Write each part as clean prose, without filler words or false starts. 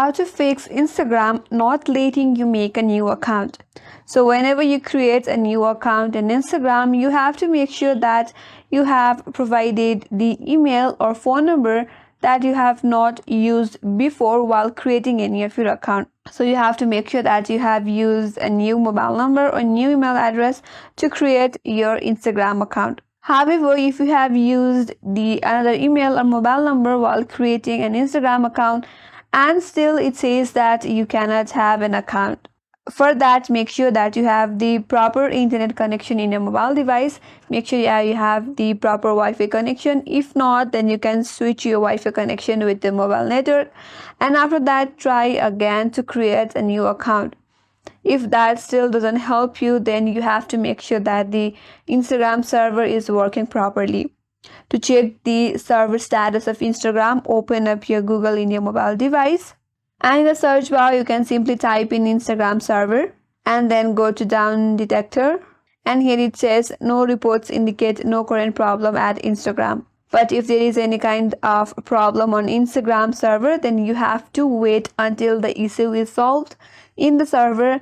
how to fix Instagram not letting you make a new account. So whenever you create a new account in Instagram, you have to make sure that you have provided the email or phone number that you have not used before while creating any of your account. So you have to make sure that you have used a new mobile number or new email address to create your Instagram account. However, if you have used the another email or mobile number while creating an Instagram account and still it says that you cannot have an account, for that, make sure that you have the proper internet connection in your mobile device. Make sure you have the proper Wi-Fi connection. If not, then you can switch your Wi-Fi connection with the mobile network, and after that try again to create a new account. If that still doesn't help you, then you have to make sure that the Instagram server is working properly. To check the server status of Instagram, open up your Google in your mobile device. And in the search bar, you can simply type in Instagram server and then go to down detector. And here it says no reports indicate no current problem at Instagram. But if there is any kind of problem on Instagram server, then you have to wait until the issue is solved in the server.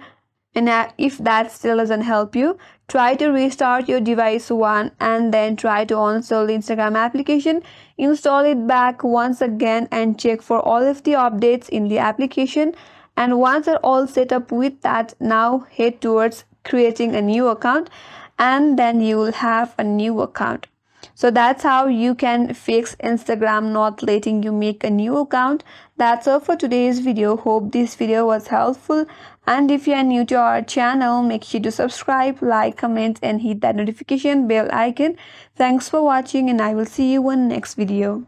And if that still doesn't help you, try to restart your device once and then try to uninstall the Instagram application. Install it back once again and check for all of the updates in the application. And once you're all set up with that, now head towards creating a new account and then you will have a new account. So that's how you can fix Instagram not letting you make a new account. That's all for today's video. Hope this video was helpful. And if you are new to our channel, make sure to subscribe, like, comment and hit that notification bell icon. Thanks for watching and I will see you in next video.